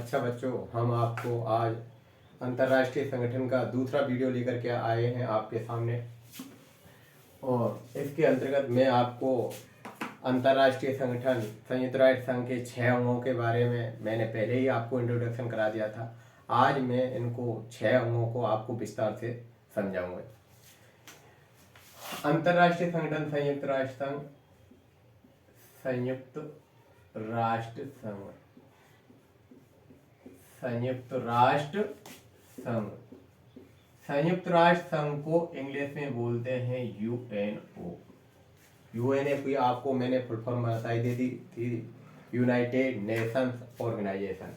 अच्छा बच्चों, हम आपको आज अंतर्राष्ट्रीय संगठन का दूसरा वीडियो लेकर के आए हैं आपके सामने। और इसके अंतर्गत मैं आपको अंतर्राष्ट्रीय संगठन संयुक्त राष्ट्र संघ के 6 अंगों के बारे में मैंने पहले ही आपको इंट्रोडक्शन करा दिया था। आज मैं इनको 6 अंगों को आपको विस्तार से समझाऊंगा। अंतर्राष्ट्रीय संगठन संयुक्त राष्ट्र संघ, संयुक्त राष्ट्र संघ, संयुक्त राष्ट्र संघ। संयुक्त राष्ट्र संघ को इंग्लिश में बोलते हैं यूएनओ। यूएनओ की आपको मैंने फुल फॉर्म बताई दे दी थी, यूनाइटेड नेशंस ऑर्गेनाइजेशन।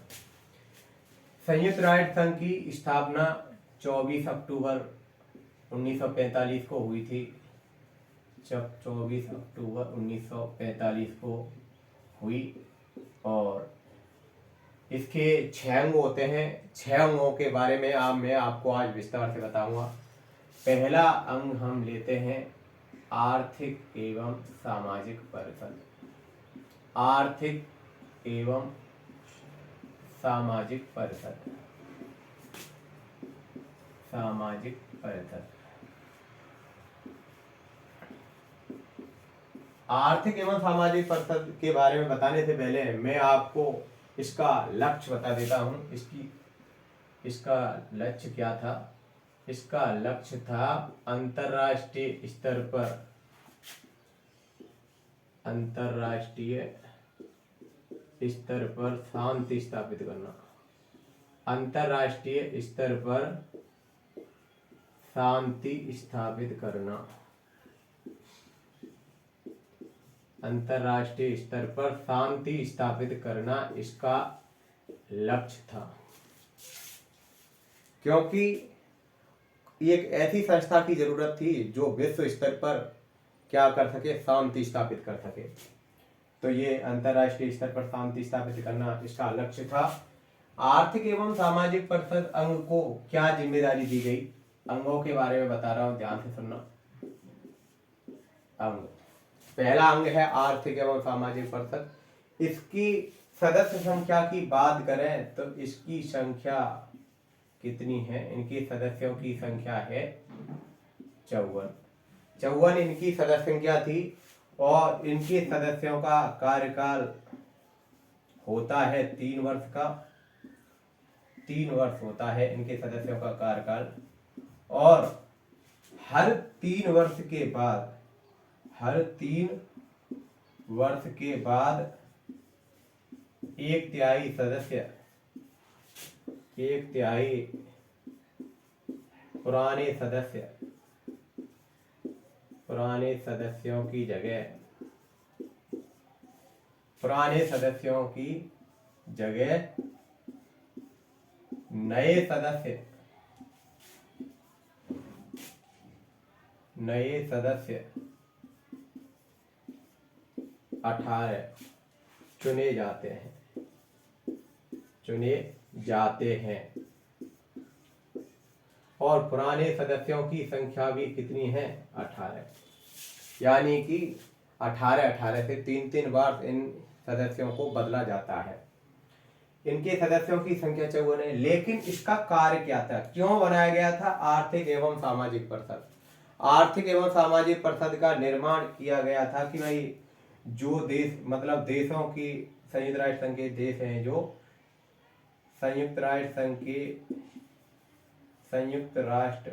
संयुक्त राष्ट्र संघ की स्थापना 24 अक्टूबर 1945 को हुई थी। जब 24 अक्टूबर 1945 को हुई और इसके 6 अंग होते हैं। 6 अंगों के बारे में मैं आपको आज विस्तार से बताऊंगा। पहला अंग हम लेते हैं आर्थिक एवं सामाजिक परिषद। आर्थिक एवं सामाजिक परिषद। सामाजिक परिषद। आर्थिक एवं सामाजिक परिषद के बारे में बताने से पहले मैं आपको इसका लक्ष्य बता देता हूं। इसका लक्ष्य क्या था? इसका लक्ष्य था अंतर्राष्ट्रीय स्तर पर, अंतर्राष्ट्रीय स्तर पर शांति स्थापित करना। अंतर्राष्ट्रीय स्तर पर शांति स्थापित करना। अंतर्राष्ट्रीय स्तर पर शांति स्थापित करना इसका लक्ष्य था, क्योंकि एक ऐसी संस्था की जरूरत थी जो विश्व स्तर पर क्या कर सके, शांति स्थापित कर सके। तो ये अंतर्राष्ट्रीय स्तर पर शांति स्थापित करना इसका लक्ष्य था। आर्थिक एवं सामाजिक परिषद अंग को क्या जिम्मेदारी दी गई? अंगों के बारे में बता रहा हूं, ध्यान से सुनना। अंग, पहला अंग है आर्थिक एवं सामाजिक परिषद। इसकी सदस्य संख्या की बात करें तो इसकी संख्या कितनी है? इनकी सदस्यों की संख्या है 54 इनकी सदस्य संख्या थी। और इनके सदस्यों का कार्यकाल होता है 3 वर्ष का। 3 वर्ष होता है इनके सदस्यों का कार्यकाल। और हर 3 वर्ष के बाद, हर 3 वर्ष के बाद 1/3 सदस्य, 1/3 पुराने सदस्यों की जगह, पुराने सदस्यों की जगह नए सदस्य 18 चुने जाते हैं। और पुराने सदस्यों की संख्या भी कितनी है? 18। यानी कि 18 से 3 बार इन सदस्यों को बदला जाता है। इनके सदस्यों की संख्या 54 है। लेकिन इसका कार्य क्या था? क्यों बनाया गया था आर्थिक एवं सामाजिक परिषद? आर्थिक एवं सामाजिक परिषद का निर्माण किया गया था कि भाई जो देश, मतलब देशों की, संयुक्त राष्ट्र संघ के देश हैं जो संयुक्त राष्ट्र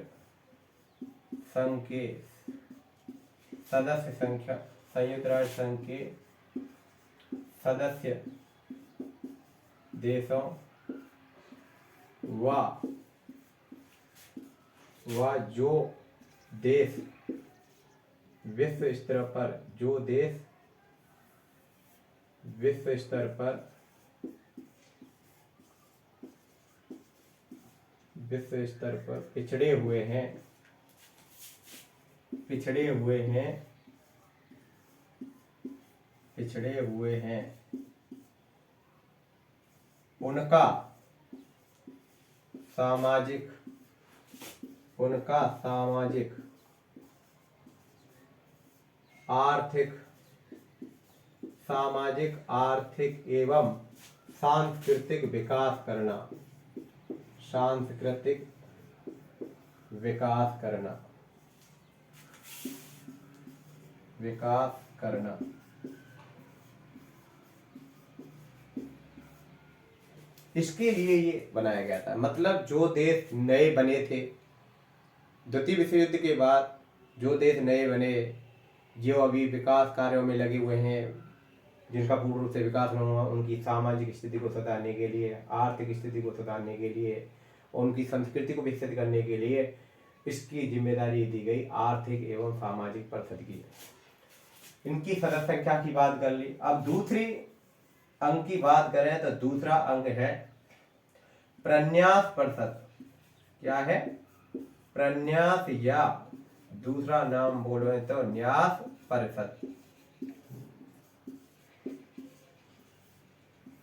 संघ के सदस्य संख्या, संयुक्त राष्ट्र संघ के सदस्य देशों व जो देश विश्व स्तर पर, जो देश विश्व स्तर पर पिछड़े हुए हैं उनका सामाजिक, आर्थिक एवं सांस्कृतिक विकास करना, सांस्कृतिक विकास करना, विकास करना। इसके लिए ये बनाया गया था। मतलब जो देश नए बने थे द्वितीय विश्व युद्ध के बाद, जो देश नए बने, जो अभी विकास कार्यों में लगे हुए हैं, जिनका पूर्ण रूप से विकास नहीं हुआ, उनकी सामाजिक स्थिति को सुधारने के लिए, आर्थिक स्थिति को सुधारने के लिए, उनकी संस्कृति को विकसित करने के लिए इसकी जिम्मेदारी दी गई आर्थिक एवं सामाजिक परिषद की। इनकी सदस्य संख्या की बात कर ली। अब दूसरी अंग की बात करें तो दूसरा अंग है प्रन्यास परिषद। क्या है? प्रन्यास, या दूसरा नाम बोलो तो न्यास परिषद।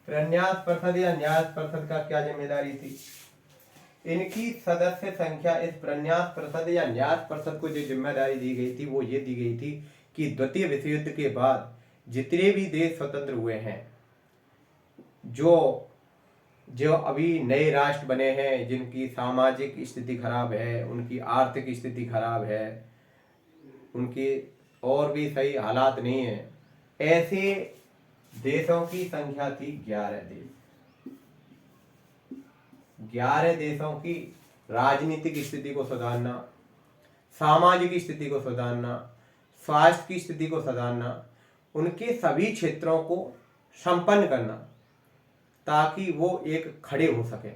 प्रन्यास परिषद या न्यास परिषद का क्या जिम्मेदारी थी? इनकी सदस्य संख्या, इस प्रन्यास परिषद या न्यास परिषद को जो जिम्मेदारी दी गई थी वो ये दी गई थी कि द्वितीय विश्व युद्ध के बाद जितने भी देश स्वतंत्र हुए हैं, जो अभी नए राष्ट्र बने हैं, जिनकी सामाजिक स्थिति खराब है, उनकी आर्थिक स्थिति खराब है, उनके और भी सही हालात नहीं है, ऐसे देशों की संख्या थी 11 देश। 11 देशों की राजनीतिक स्थिति को सुधारना, सामाजिक स्थिति को सुधारना, स्वास्थ्य की स्थिति को सुधारना, उनके सभी क्षेत्रों को संपन्न करना ताकि वो एक खड़े हो सके।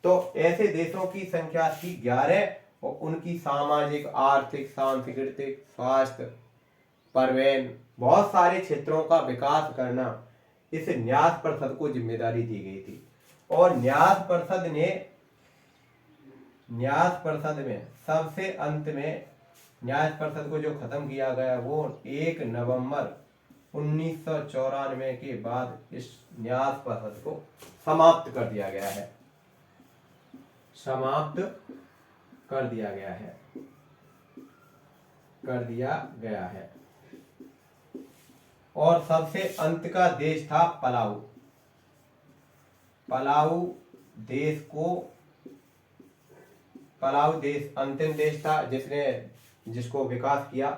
तो ऐसे देशों की संख्या थी 11 और उनकी सामाजिक, आर्थिक, सांस्कृतिक, स्वास्थ्य, परिवहन, बहुत सारे क्षेत्रों का विकास करना इस न्यास परिषद को जिम्मेदारी दी गई थी। और न्यास परिषद में सबसे अंत में न्यास परिषद को जो खत्म किया गया वो 1 नवंबर 1994 के बाद इस न्यास परिषद को समाप्त कर दिया गया है। समाप्त कर दिया गया है। और सबसे अंत का देश था पलाऊ। पलाऊ देश अंतिम देश था जिसको विकास किया।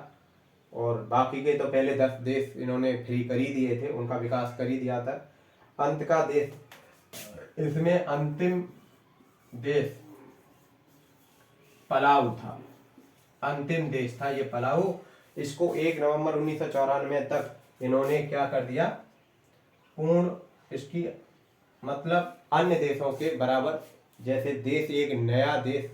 और बाकी के तो पहले 10 देश इन्होंने फ्री कर ही दिए थे, उनका विकास कर ही दिया था। अंत का देश, इसमें अंतिम देश पलाऊ था, अंतिम देश था ये पलाऊ। इसको 1 नवंबर 1994 तक इन्होंने क्या कर दिया, पूर्ण इसकी मतलब अन्य देशों के बराबर, जैसे देश एक नया देश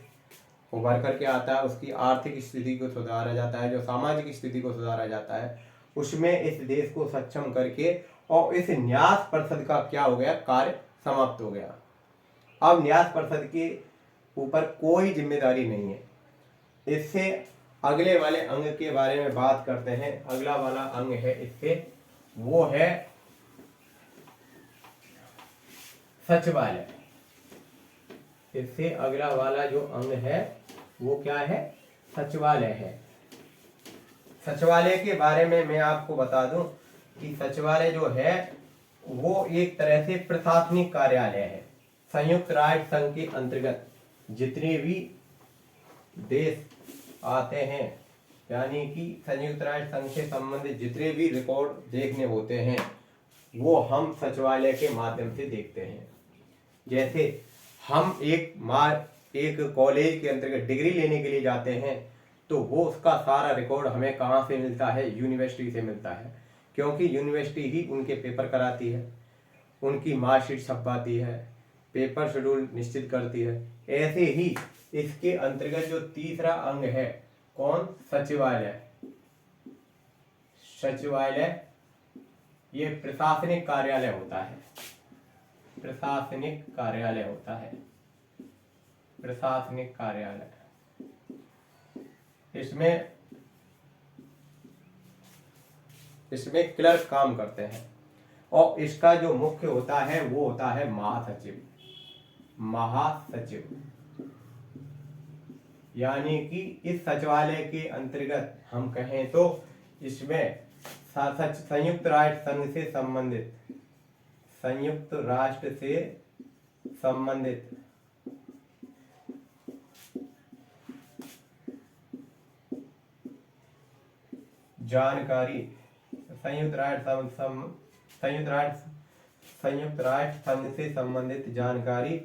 उभर करके आता है, उसकी आर्थिक स्थिति को सुधारा जाता है, जो सामाजिक स्थिति को सुधारा जाता है, उसमें इस देश को सक्षम करके, और इस न्यास परिषद का क्या हो गया, कार्य समाप्त हो गया। अब न्यास परिषद के ऊपर कोई जिम्मेदारी नहीं है। इससे अगले वाले अंग के बारे में बात करते हैं। अगला वाला अंग है इससे, वो है सचिवालय। इससे अगला वाला जो अंग है वो क्या है, सचिवालय है। सचिवालय के बारे में मैं आपको बता दूं कि सचिवालय जो है वो एक तरह से प्रशासनिक कार्यालय है। संयुक्त राष्ट्र संघ के अंतर्गत जितने भी देश आते हैं, यानी कि संयुक्त राष्ट्र संघ से संबंधित जितने भी रिकॉर्ड देखने होते हैं वो हम सचिवालय के माध्यम से देखते हैं। जैसे हम एक कॉलेज के अंतर्गत डिग्री लेने के लिए जाते हैं तो वो उसका सारा रिकॉर्ड हमें कहाँ से मिलता है, यूनिवर्सिटी से मिलता है, क्योंकि यूनिवर्सिटी ही उनके पेपर कराती है, उनकी मार्कशीट छपवाती है, पेपर शेड्यूल निश्चित करती है। ऐसे ही इसके अंतर्गत जो तीसरा अंग है, कौन, सचिवालय। सचिवालय ये प्रशासनिक कार्यालय होता है, प्रशासनिक कार्यालय होता है, प्रशासनिक कार्यालय। इसमें क्लर्क काम करते हैं और इसका जो मुख्य होता है वो होता है महासचिव। महासचिव यानी कि इस सचिवालय के अंतर्गत हम कहें तो इसमें संयुक्त राष्ट्र संघ संयुक्त राष्ट्र से संबंधित जानकारी संयुक्त राष्ट्र संघ से संबंधित जानकारी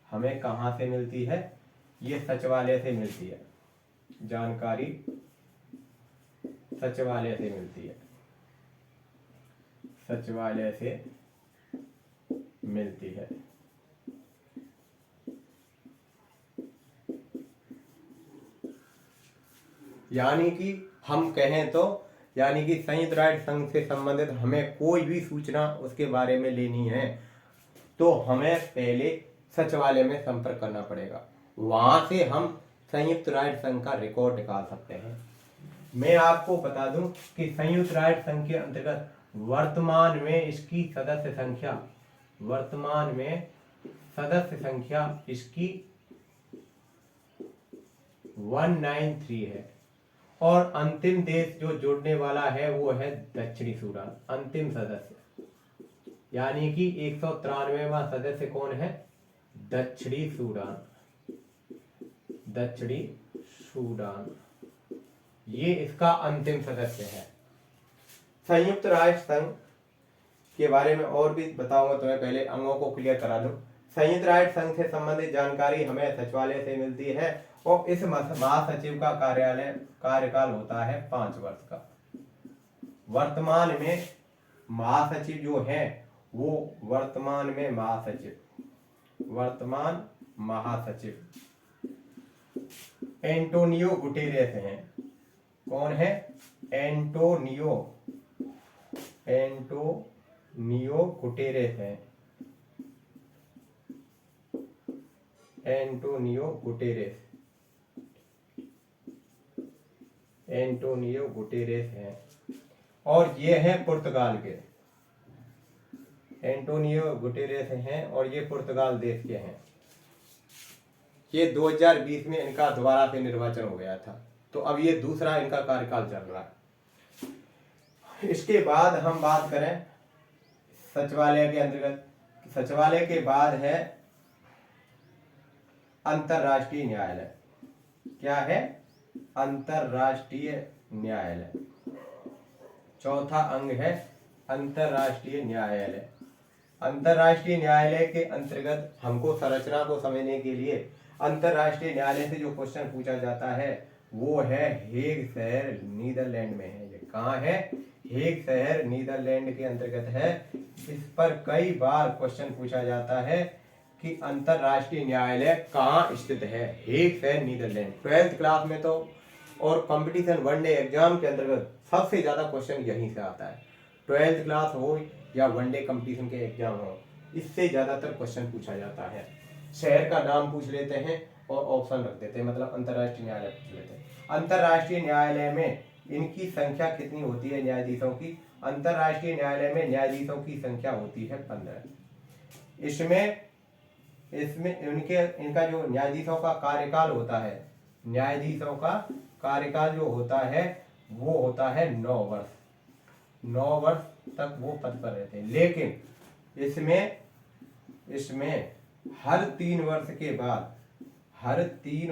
हमें कहाँ से मिलती है? ये सचिवालय से मिलती है। जानकारी सचिवालय से मिलती है, सचिवालय से मिलती है। यानी कि हम कहें तो यानी कि संयुक्त राष्ट्र संघ से संबंधित हमें कोई भी सूचना उसके बारे में लेनी है तो हमें पहले सचिवालय में संपर्क करना पड़ेगा, वहां से हम संयुक्त राष्ट्र संघ का रिकॉर्ड निकाल सकते हैं। मैं आपको बता दूं कि संयुक्त राष्ट्र संघ के अंतर्गत वर्तमान में इसकी सदस्य संख्या इसकी 193 है और अंतिम देश जो जुड़ने वाला है वो है दक्षिणी सूडान, अंतिम सदस्य। यानी कि 193वां सदस्य कौन है? दक्षिणी सूडान, दक्षिणी सूडान, ये इसका अंतिम सदस्य है। संयुक्त राष्ट्र संघ के बारे में और भी बताऊंगा, तो मैं पहले अंगों को क्लियर करा दूं। संयुक्त राष्ट्र संघ से संबंधित जानकारी हमें सचिवालय से मिलती है और इस महासचिव का कार्यकाल होता है 5 वर्ष का। वर्तमान में महासचिव जो है वो वर्तमान महासचिव एंटोनियो गुटेरेस हैं। कौन है? एंटोनियो गुटेरेस हैं। एंटोनियो गुटेरेस हैं और ये है पुर्तगाल के। एंटोनियो गुटेरेस हैं और ये पुर्तगाल देश के हैं। ये 2020 में इनका दोबारा से निर्वाचन हो गया था, तो अब ये दूसरा इनका कार्यकाल चल रहा है। इसके बाद हम बात करें सचिवालय के अंतर्गत, सचिवालय के बाद है अंतर्राष्ट्रीय न्यायालय। क्या है? अंतर्राष्ट्रीय न्यायालय। चौथा अंग है अंतर्राष्ट्रीय न्यायालय। अंतर्राष्ट्रीय न्यायालय के अंतर्गत हमको संरचना को समझने के लिए अंतर्राष्ट्रीय न्यायालय से जो क्वेश्चन पूछा जाता है वो है हेग शहर नीदरलैंड में है। ये कहाँ है? हेग शहर नीदरलैंड के अंतर्गत है। इस पर कई बार क्वेश्चन पूछा जाता है कि अंतर्राष्ट्रीय न्यायालय कहाँ स्थित है? हेग शहर नीदरलैंड। 12th क्लास में तो और कंपटीशन वनडे एग्जाम के अंतर्गत सबसे ज्यादा क्वेश्चन यहीं से आता है। 12th क्लास हो या वनडे कंपटीशन के एग्जाम हो, इससे ज्यादातर क्वेश्चन पूछा जाता है। शहर का नाम पूछ लेते हैं और ऑप्शन रख देते हैं, मतलब अंतर्राष्ट्रीय न्यायालय पूछ लेते हैं। अंतर्राष्ट्रीय न्यायालय में इनकी संख्या कितनी होती है न्यायाधीशों की? अंतर्राष्ट्रीय न्यायालय में न्यायाधीशों की संख्या होती है 15। इसमें इनका जो न्यायाधीशों का कार्यकाल होता है, न्यायाधीशों का कार्यकाल जो होता है वो होता है 9 वर्ष। 9 वर्ष तक वो पद पर रहते हैं। लेकिन इसमें हर 3 वर्ष के बाद 1/3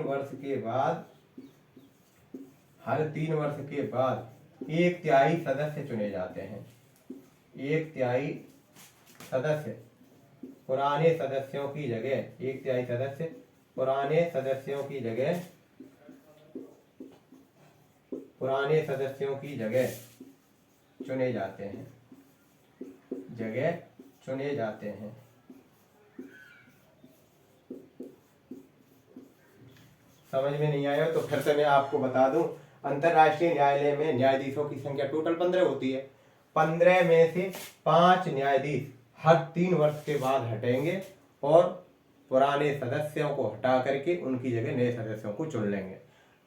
सदस्य चुने जाते हैं। 1/3 सदस्य पुराने सदस्यों की जगह 1/3 सदस्य पुराने सदस्यों की जगह चुने जाते हैं। समझ में नहीं आया तो फिर से मैं आपको बता दूं, अंतर्राष्ट्रीय न्यायालय में न्यायाधीशों की संख्या टोटल 15 होती है। 15 में से 5 न्यायाधीश हर 3 वर्ष के बाद हटेंगे और पुराने सदस्यों को हटा करके उनकी जगह नए सदस्यों को चुन लेंगे।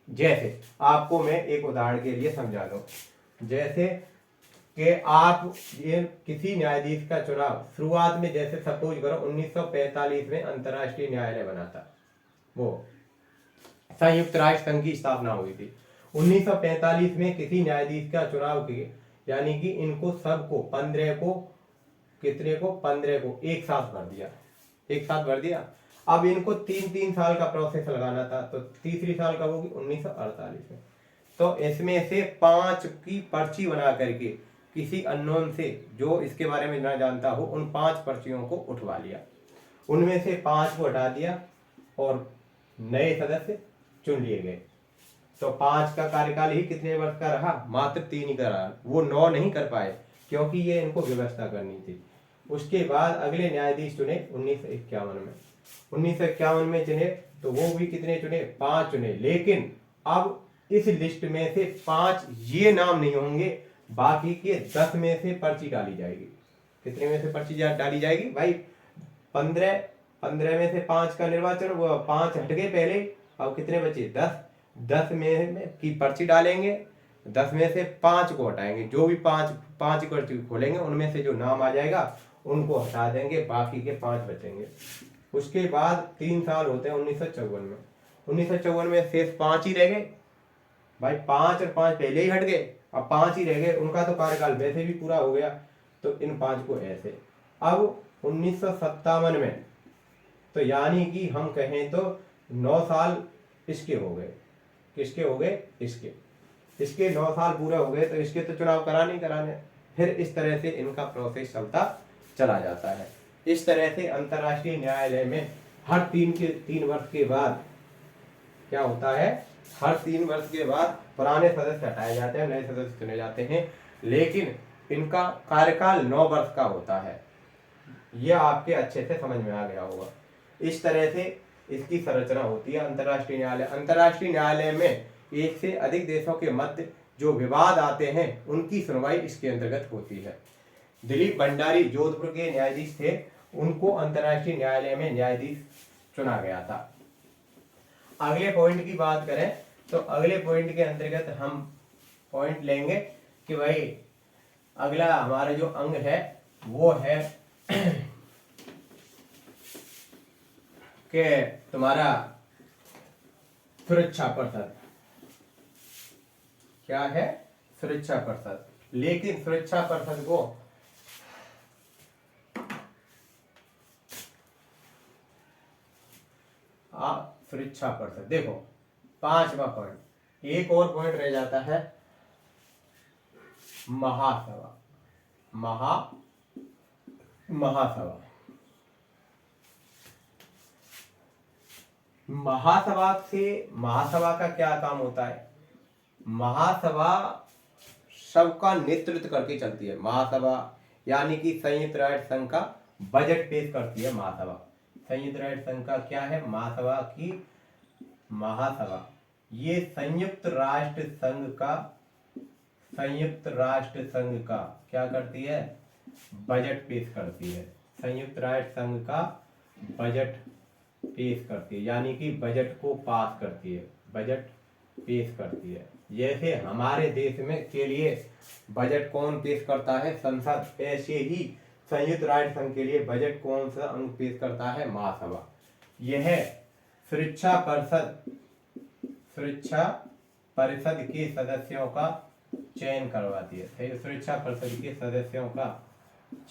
जैसे आपको मैं एक उदाहरण के लिए समझा दूं, जैसे कि आप ये किसी न्यायाधीश का चुनाव शुरुआत में, जैसे सपोज करो 1945 में अंतर्राष्ट्रीय न्यायालय बना था, वो संयुक्त राष्ट्र संघ की स्थापना हुई थी। 1945 में किसी न्यायाधीश का चुनाव किए, यानी कि इनको सबको 15 को कितने को, 15 को एक साथ भर दिया, एक साथ भर दिया। अब इनको 3-3 साल का प्रोसेस लगाना था, तो तीसरी साल कब होगी, 1948 में। तो इसमें से 5 की पर्ची बना करके किसी अननोन से, जो इसके बारे में ना जानता हो, उन 5 पर्चियों को उठवा लिया, उनमें से 5 को हटा दिया और नए सदस्य चुन लिए गए। तो 5 का कार्यकाल ही कितने वर्ष का रहा, मात्र 3 ही का रहा, वो 9 नहीं कर पाए क्योंकि ये इनको व्यवस्था करनी थी। उसके बाद अगले न्यायाधीश चुने 1951 में, 1951 में चुने, तो वो भी कितने चुने, 5 चुने। लेकिन अब इस लिस्ट में से 5 ये नाम नहीं होंगे, बाकी के 10 में से पर्ची डाली जाएगी। कितने में से पर्ची डाली जाएगी भाई, 15 में से 5 का निर्वाचन, वो 5 हट गए पहले, अब कितने बचे, 10 में की पर्ची डालेंगे, 10 में से 5 को हटाएंगे, जो भी 5 पर्ची खोलेंगे उनमें से जो नाम आ जाएगा उनको हटा देंगे, बाकी के 5 बचेंगे। उसके बाद 3 साल होते हैं 1954 में, 1954 में शेष 5 ही रह गए भाई, 5 और 5 पहले ही हट गए, अब 5 ही रह गए, उनका तो कार्यकाल वैसे भी पूरा हो गया, तो इन 5 को ऐसे। अब 1957 में, तो यानी कि हम कहें तो 9 साल इसके हो गए, किसके हो गए, इसके 9 साल पूरे हो गए, तो इसके तो चुनाव कराने, फिर इस तरह से इनका प्रोसेस चलता चला जाता है। इस तरह से अंतर्राष्ट्रीय न्यायालय में हर 3 वर्ष के बाद क्या होता है, हर 3 वर्ष के बाद पुराने सदस्य हटाए जाते हैं, नए सदस्य चुने जाते हैं, लेकिन इनका कार्यकाल 9 वर्ष का होता है। यह आपके अच्छे से समझ में आ गया होगा। इस तरह से इसकी संरचना होती है अंतर्राष्ट्रीय न्यायालय। अंतर्राष्ट्रीय न्यायालय में एक से अधिक देशों के मध्य जो विवाद आते हैं उनकी सुनवाई इसके अंतर्गत होती है। दिलीप भंडारी जोधपुर के न्यायाधीश थे, उनको अंतर्राष्ट्रीय न्यायालय में न्यायाधीश चुना गया था। अगले पॉइंट की बात करें तो अगले पॉइंट के अंतर्गत हम पॉइंट लेंगे कि भाई अगला हमारा जो अंग है वो है कि तुम्हारा सुरक्षा परिषद। क्या है, सुरक्षा परिषद। लेकिन सुरक्षा परिषद को सुरक्षा परिषद देखो 5वां पॉइंट, एक और पॉइंट रह जाता है महासभा। महासभा महासभा का क्या काम होता है, महासभा सबका नेतृत्व करके चलती है। महासभा यानी कि संयुक्त राष्ट्र संघ का बजट पेश करती है महासभा। संयुक्त राष्ट्र संघ का क्या है, महासभा ये संयुक्त राष्ट्र संघ का क्या करती है, बजट पेश करती है। संयुक्त राष्ट्र संघ का बजट पेश करती है, यानी कि बजट को पास करती है, बजट पेश करती है। जैसे हमारे देश में के लिए बजट कौन पेश करता है, संसद, ऐसे ही संयुक्त राष्ट्र संघ के लिए बजट कौन सा अंग पेश करता है, महासभा। यह सुरक्षा परिषद के सदस्यों का चयन करवाती है। सुरक्षा परिषद के सदस्यों का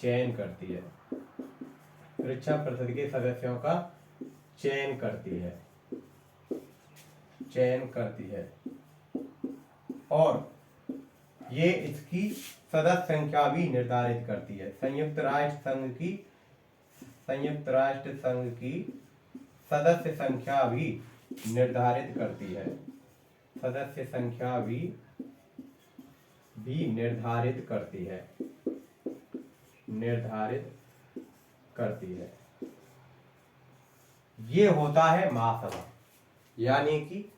चयन करती है, सुरक्षा परिषद के सदस्यों का चयन करती है और ये इसकी सदस्य संख्या भी निर्धारित करती है। संयुक्त राष्ट्र संघ की सदस्य संख्या भी निर्धारित करती है, सदस्य संख्या भी निर्धारित करती है। ये होता है महासभा, यानी कि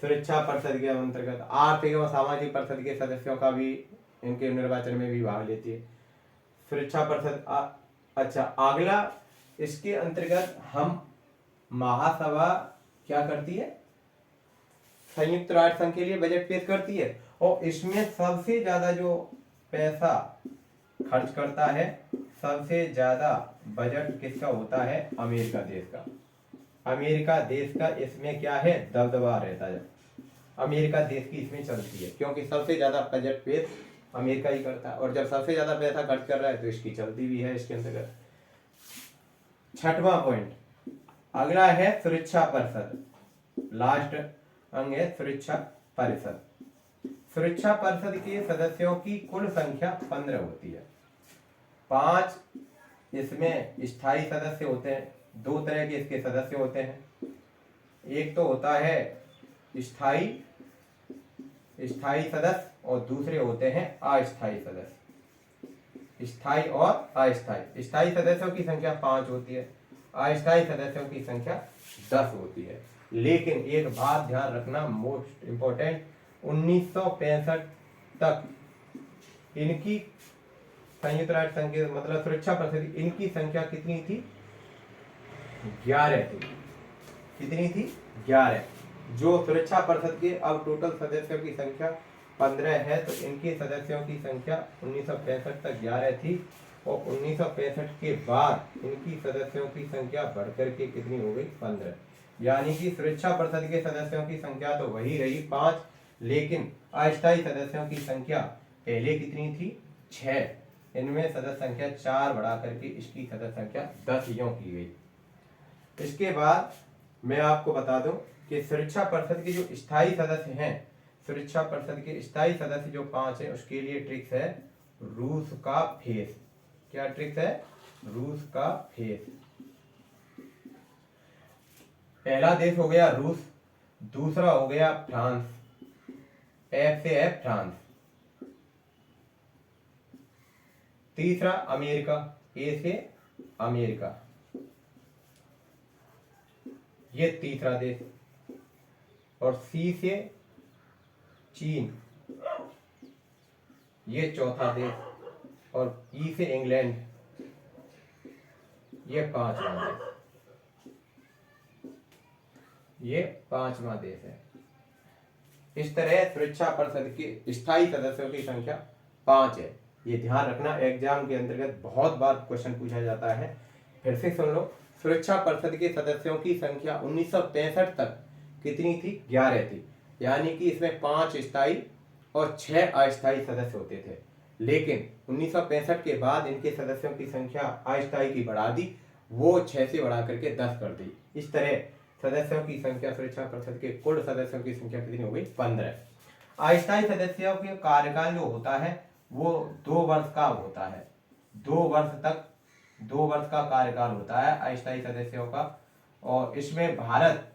सुरक्षा परिषद के अंतर्गत आर्थिक एवं सामाजिक परिषद के सदस्यों का भी इनके निर्वाचन में भी भाग लेती है सुरक्षा परिषद। अच्छा, अगला इसके अंतर्गत हम महासभा क्या करती है, संयुक्त राष्ट्र संघ के लिए बजट पेश करती है और इसमें सबसे ज्यादा जो पैसा खर्च करता है, सबसे ज्यादा बजट किसका होता है, अमेरिका देश का। अमेरिका देश का इसमें क्या है, दबदबा रहता है। अमेरिका देश की इसमें चलती है क्योंकि सबसे ज्यादा बजट पेश अमेरिका ही करता है, और जब सबसे ज्यादा पैसा खर्च कर रहा है तो इसकी चलती भी है इसके अंतर्गत। छठवां पॉइंट, अगला है सुरक्षा परिषद। लास्ट अंग है सुरक्षा परिषद। सुरक्षा परिषद के सदस्यों की कुल संख्या 15 होती है। 5 इसमें स्थायी सदस्य होते हैं। 2 तरह के इसके सदस्य होते हैं। एक तो होता है स्थायी सदस्य और दूसरे होते हैं अस्थायी सदस्य। स्थायी और अस्थायी। स्थायी सदस्यों की संख्या 5 होती है, अस्थायी सदस्यों की संख्या 10 होती है। लेकिन एक बात ध्यान रखना, मोस्ट इंपॉर्टेंट, 1965 तक इनकी संयुक्त राष्ट्र संघ के मतलब सुरक्षा परिषद इनकी संख्या कितनी थी? 11 थी। कितनी थी? 11। जो सुरक्षा परिषद के अब टोटल सदस्यों की संख्या 15 है, तो इनके सदस्यों की संख्या 1965 तक 11 थी, और 1965 के बाद इनकी सदस्यों की संख्या बढ़कर के कितनी हो गई? 15। यानी कि सुरक्षा परिषद के सदस्यों की संख्या तो वही रही 5, लेकिन अस्थायी सदस्यों की संख्या पहले कितनी थी? 6। इनमें सदस्य संख्या 4 बढ़ा करके इसकी सदस्य संख्या 10 यूं की गई। इसके बाद मैं आपको बता दूं कि सुरक्षा परिषद के जो स्थायी सदस्य हैं, सुरक्षा परिषद के स्थायी सदस्य जो 5 हैं, उसके लिए ट्रिक्स है रूस का फेस। क्या ट्रिक्स है? रूस का फेस। पहला देश हो गया रूस, दूसरा हो गया फ्रांस, एफ से है फ्रांस, तीसरा अमेरिका, ए से अमेरिका, ये तीसरा देश, और सी से चीन, ये चौथा देश, और ई से इंग्लैंड, ये 5वां देश। ये 5वां देश है। इस तरह सुरक्षा परिषद के स्थायी सदस्यों की संख्या 5 है। ये ध्यान रखना, एग्जाम के अंतर्गत बहुत बार क्वेश्चन पूछा जाता है। फिर से सुन लो, सुरक्षा परिषद के सदस्यों की संख्या 1965 तक कितनी थी? 11 थी। यानी कि इसमें 5 स्थायी और 6 अस्थायी सदस्य होते थे। लेकिन 1965 के बाद इनके सदस्यों की संख्या अस्थायी की बढ़ा दी, वो 6 से बढ़ा करके 10 कर दी। इस तरह सदस्यों की संख्या, सुरक्षा परिषद के कुल सदस्यों की संख्या कितनी हो गई? 15। अस्थायी सदस्यों के कार्यकाल जो होता है वो 2 वर्ष का होता है। 2 वर्ष का कार्यकाल होता है अस्थायी सदस्यों का। और इसमें भारत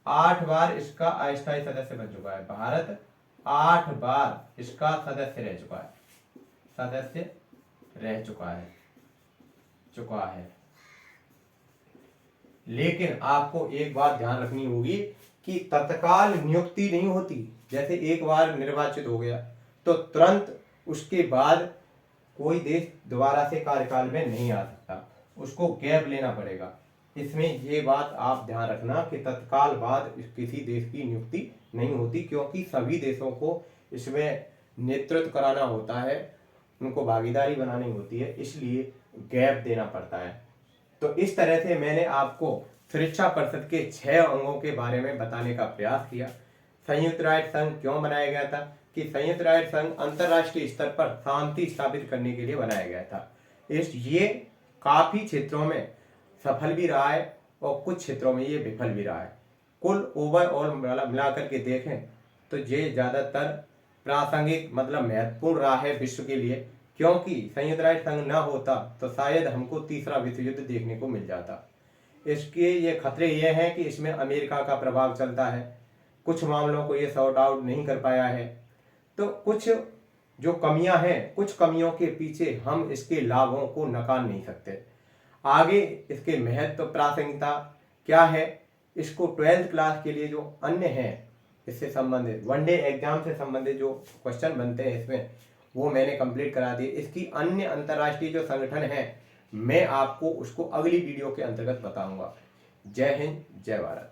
8 बार इसका अस्थायी सदस्य बन चुका है। भारत 8 बार इसका सदस्य रह चुका है। लेकिन आपको एक बात ध्यान रखनी होगी कि तत्काल नियुक्ति नहीं होती। जैसे एक बार निर्वाचित हो गया तो तुरंत उसके बाद कोई देश दोबारा से कार्यकाल में नहीं आ सकता, उसको गैप लेना पड़ेगा। इसमें ये बात आप ध्यान रखना कि तत्काल बाद किसी देश की नियुक्ति नहीं होती, क्योंकि सभी देशों को इसमें नेतृत्व कराना होता है, उनको भागीदारी बनानी होती है, इसलिए गैप देना पड़ता है। तो इस तरह से मैंने आपको सुरक्षा परिषद के 6 अंगों के बारे में बताने का प्रयास किया। संयुक्त राष्ट्र संघ क्यों बनाया गया था? कि संयुक्त राष्ट्र संघ अंतर्राष्ट्रीय स्तर पर शांति स्थापित करने के लिए बनाया गया था। ये काफी क्षेत्रों में सफल भी रहा है और कुछ क्षेत्रों में ये विफल भी रहा है। कुल ओवरऑल मिलाकर के देखें तो ये ज्यादातर प्रासंगिक मतलब महत्वपूर्ण रहा है विश्व के लिए, क्योंकि संयुक्त राष्ट्र संघ न होता तो शायद हमको तीसरा विश्व युद्ध देखने को मिल जाता। इसके ये खतरे ये हैं कि इसमें अमेरिका का प्रभाव चलता है, कुछ मामलों को ये सॉर्ट आउट नहीं कर पाया है। तो कुछ जो कमियां हैं, कुछ कमियों के पीछे हम इसके लाभों को नकार नहीं सकते। आगे इसके महत्व, प्रासंगिकता क्या है, इसको 12th क्लास के लिए जो अन्य हैं इससे संबंधित वनडे एग्जाम से संबंधित जो क्वेश्चन बनते हैं इसमें, वो मैंने कंप्लीट करा दिए। इसकी अन्य अंतर्राष्ट्रीय जो संगठन है मैं आपको उसको अगली वीडियो के अंतर्गत बताऊंगा। जय हिंद, जय भारत।